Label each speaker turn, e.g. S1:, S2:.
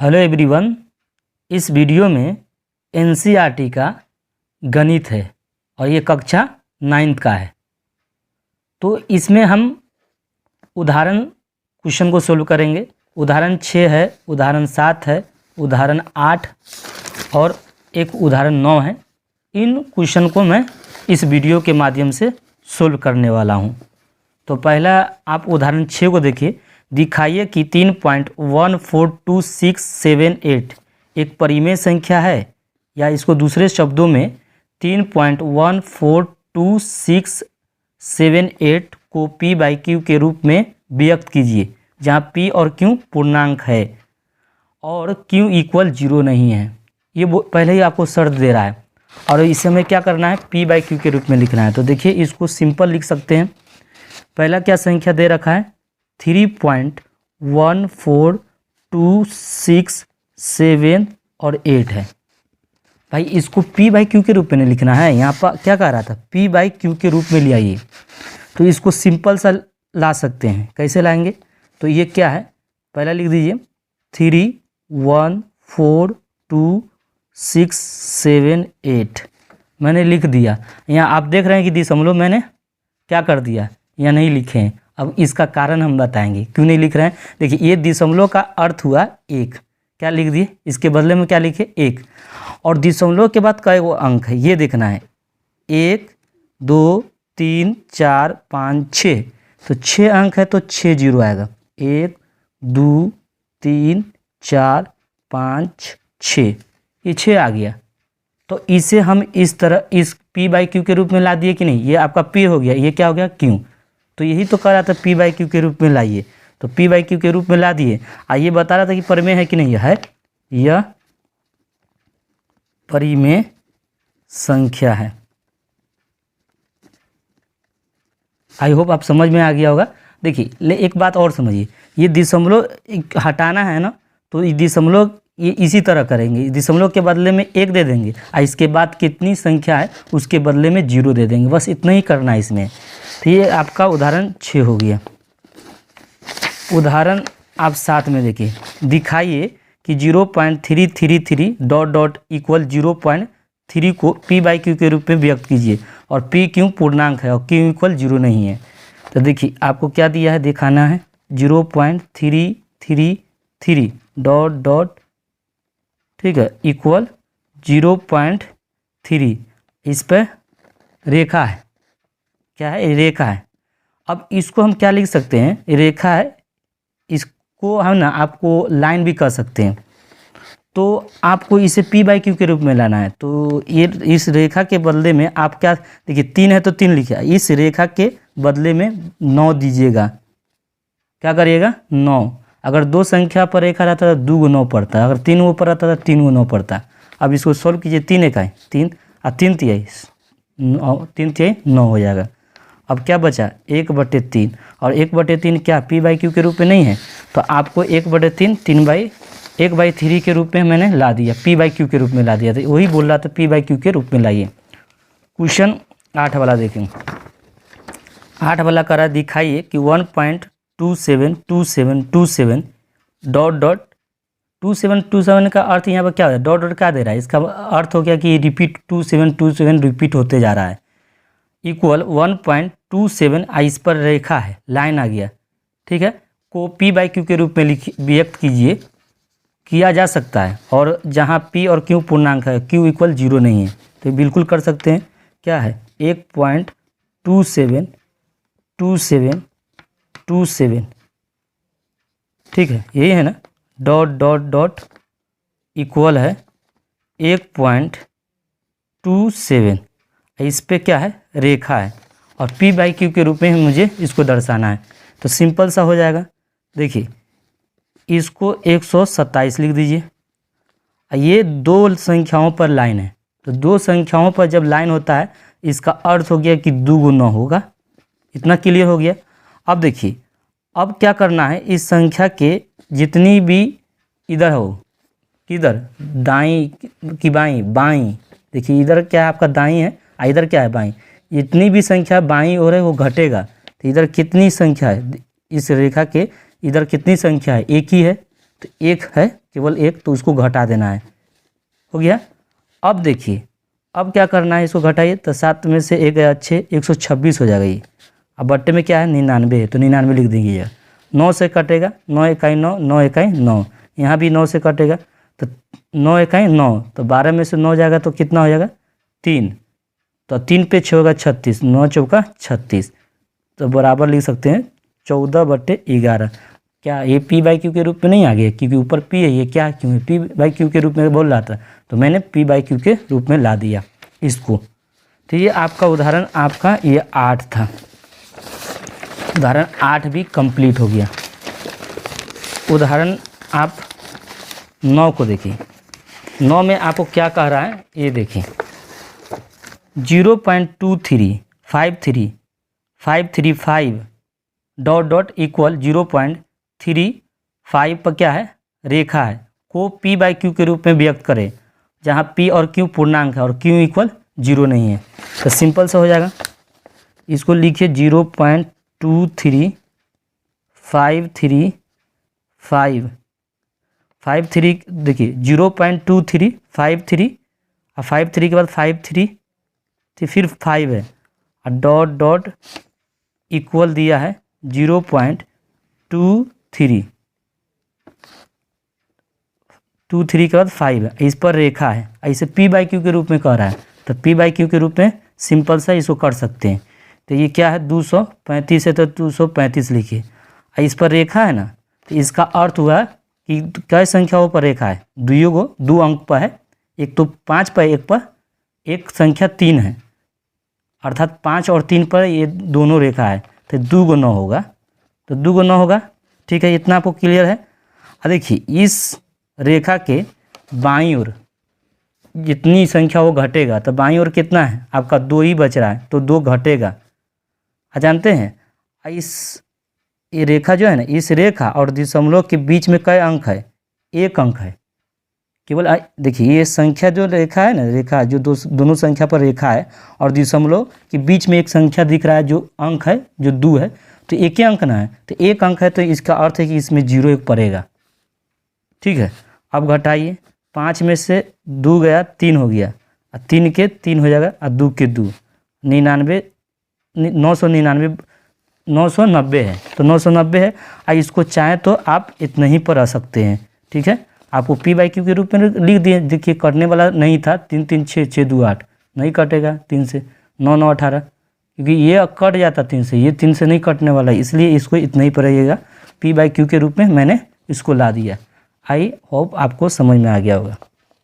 S1: Hello everyone. इस video में NCERT का गणित है और ये कक्षा 9th का है। तो इसमें हम उदाहरण क्वेश्चन को सोल्व करेंगे। उदाहरण 6 है, उदाहरण 7 है, उदाहरण 8 और एक उदाहरण 9 है। इन क्वेश्चन को मैं इस वीडियो के माध्यम से सोल्व करने वाला हूँ। तो पहला आप उदाहरण 6 को देखिए। दिखाइए कि 3.142678 एक परिमेय संख्या है, या इसको दूसरे शब्दों में 3.142678 को p/q के रूप में व्यक्त कीजिए, जहाँ p और q पूर्णांक है और q = 0 नहीं है। ये पहले ही आपको शर्त दे रहा है और इसे हमें क्या करना है, p/q के रूप में लिखना है। तो देखिए इसको सिंपल लिख सकते हैं। पहला क्या संख्या दे रखा है, 3.142678 और 8 है। भाई इसको p/q के रूप में लिखना है। यहाँ पर क्या कह रहा था, p/q के रूप में ले आइए। तो इसको सिंपल सा ला सकते हैं। कैसे लाएंगे, तो ये क्या है, पहला लिख दीजिए 3.142678 मैंने लिख दिया। यहाँ आप देख रहे हैं कि दशमलव मैंने क्या कर दिया, यहाँ नहीं लिखे हैं। अब इसका कारण हम बताएंगे क्यों नहीं लिख रहे हैं। देखिए ये दशमलव का अर्थ हुआ 1, क्या लिख दिए, इसके बदले में क्या लिखे 1। और दशमलव के बाद कई वो अंक है ये देखना है, 1 2 3 4 5 6। तो 6 अंक है तो 6 जीरो आएगा, 1 2 3 4 5 6, ये 6 आ गया। तो इसे हम इस तरह इस p/q के रूप में ला दिए कि नहीं। ये आपका p हो गया, ये क्या हो गया q। तो यही तो कह रहा था p/q के रूप में लाइए, तो p/q के रूप में ला दिए। ये बता रहा था कि परिमेय है कि नहीं है, यह परिमेय संख्या है। आई होप आप समझ में आ गया होगा। देखिए एक बात और समझिए, ये दशमलव हटाना है ना, तो ये दशमलव ये इसी तरह करेंगे, दशमलव के बदले में 1 दे देंगे और इसके बाद कितनी संख्या है उसके बदले में 0 दे देंगे। बस इतना ही करना है इसमें। तो ये आपका उदाहरण 6 हो गया। उदाहरण आप 7 में देखिए। दिखाइए कि 0.333 ... = 0.3 को p/q के रूप में व्यक्त कीजिए और p/q पूर्णांक है और q = 0 नहीं है। तो देखिए आपको क्या दिया है, दिखाना है 0.333 ... ठीक है इक्वल 0.3। इस पर रेखा है, क्या है, रेखा है। अब इसको हम क्या लिख सकते हैं, रेखा है, इसको हम ना आपको लाइन भी कर सकते हैं। तो आपको इसे p/q के रूप में लाना है। तो ये इस रेखा के बदले में आप क्या, देखिए 3 है तो 3 लिखिए, इस रेखा के बदले में 9 दीजिएगा। क्या करिएगा, 9। अगर 2 संख्या पर रेखा रहता तो 2 × 9 पड़ता, अगर 3 ऊपर रहता तो 3 × 9 पड़ता। अब इसको सॉल्व कीजिए, 3 × 1 3 और 3 × 3 9 हो जाएगा। अब क्या बचा, 1/3 और 1/3 क्या p/q के रूप में नहीं है। तो आपको 1/3 1/3 के रूप में मैंने ला दिया, p/q के रूप में ला दिया। तो वही बोल रहा था p/q के रूप में लाइए। क्वेश्चन 8 वाला देखें। 8 वाला करा, दिखाइए कि 1.272727 ... 2727 का अर्थ यहाँ पर क्या है, डॉट क्या दे रहा है, इसका अर्थ हो गया कि रिपीट 2727 रिपीट होते जा रहा है। इक्वल 1.27 इस पर रेखा है, लाइन आ गया, ठीक है, को p/q के रूप में व्यक्त किया जा सकता है। और जहाँ p और q पूर्णांक है, q = 0 नहीं है। तो बिल्कुल कर सकते हैं। क्या है, 1.272727, ठीक है, यही है ना, ... इक्वल है 1.27। इस पे क्या है, रेखा है और p/q के रूप में मुझे इसको दर्शाना है। तो सिंपल सा हो जाएगा। देखिए इसको 127 लिख दीजिए। ये 2 संख्याओं पर लाइन है, तो 2 संख्याओं पर जब लाइन होता है इसका अर्थ हो गया कि 2 × 9 होगा। इतना क्लियर हो गया। अब देखिए अब क्या करना है, इस संख्या के जितनी भी इधर हो, किधर, दाई की बाई, देखिए इधर क्या है आपका दाई है, इधर क्या है बाई। जितनी भी संख्या बाई हो रही है वो घटेगा। तो इधर कितनी संख्या है, इस रेखा के इधर कितनी संख्या है, 1 ही है। तो एक है, केवल एक, तो उसको घटा देना है। हो गया। अब देखिए, अब क्या करना है, इसको घटाइए तो 7 में से 1 गया 6, 126 हो जाएगा ये। अब बट्टे में क्या है, 99 है, तो 99 लिख देंगे यार। 9 से कटेगा, 9 इकाई 9, 9 इकाई 9, यहाँ भी 9 से कटेगा तो 9 इकाई 9, तो 12 में से 9 जाएगा तो कितना हो जाएगा 3, तो 3 पे 6 होगा 36, 9 चौका 36, तो बराबर लिख सकते हैं 14/11। क्या ये पी बाई क्यू के रूप में नहीं आ गया, क्योंकि ऊपर पी है, ये क्या क्यों है, पी बाई क्यू के रूप में बोल रहा था, तो मैंने पी बाई क्यू के रूप में ला दिया इसको। तो ये आपका उदाहरण आपका ये 8 था, उदाहरण 8 भी कंप्लीट हो गया। उदाहरण आप 9 को देखिए। 9 में आपको क्या कह रहा है, ये देखिए 0.23535 डॉट डॉट इक्वल 0.35 पर क्या है, रेखा है, को पी बाई क्यू के रूप में व्यक्त करें, जहाँ पी और क्यू पूर्णांक है और क्यू इक्वल 0 नहीं है। तो सिंपल से हो जाएगा, इसको लिखिए 0.23535 देखिए 0.2353 और 53 के बाद 53 तो फिर 5 है और डॉट डॉट इक्वल दिया है 0.23 के बाद 5 है, इस पर रेखा है, इसे पी बाई क्यू के रूप में कह रहा है, तो पी बाई क्यू के रूप में सिंपल सा इसको कर सकते हैं। तो ये क्या है 235 है, तो 235 लिखिए, इस पर रेखा है ना, तो इसका अर्थ हुआ कि कई संख्याओं पर रेखा है, दो अंक पर है, एक तो 5 पर, एक पर एक संख्या 3 है, अर्थात 5 और 3 पर ये दोनों रेखा है, तो 2 × 9 होगा, तो 2 × 9 होगा। ठीक है, इतना आपको क्लियर है। अब देखिए इस रेखा के बाईं ओर जितनी संख्या वो घटेगा, तो बाईं ओर कितना है आपका 2 ही बच रहा है, तो 2 घटेगा। जानते हैं इस ये रेखा जो है ना, इस रेखा और दशमलव के बीच में कई अंक है, 1 अंक है केवल। देखिए ये संख्या जो रेखा है ना, रेखा जो दोनों संख्या पर रेखा है और दशमलव के बीच में एक संख्या दिख रहा है जो अंक है, जो 2 है, तो एक ही अंक ना है, तो 1 अंक है, तो इसका अर्थ है कि इसमें 0 1 पड़ेगा। ठीक है, अब घटाइए, 5 में से 2 गया 3 हो गया, 3 के 3 हो जाएगा और 2 के 2, 990 है, तो 990 है। इसको चाहें तो आप इतना ही पर रह सकते हैं। ठीक है, आपको पी बाई क्यू के रूप में लिख दिए। देखिए कटने वाला नहीं था, 3 3 6 6 2 8 नहीं कटेगा 3 से, 9 9 18, क्योंकि ये कट जाता 3 से, ये 3 से नहीं कटने वाला, इसलिए इसको इतना ही पर रहिएगा। पी बाई क्यू के रूप में मैंने इसको ला दिया। आई होप आपको समझ में आ गया होगा।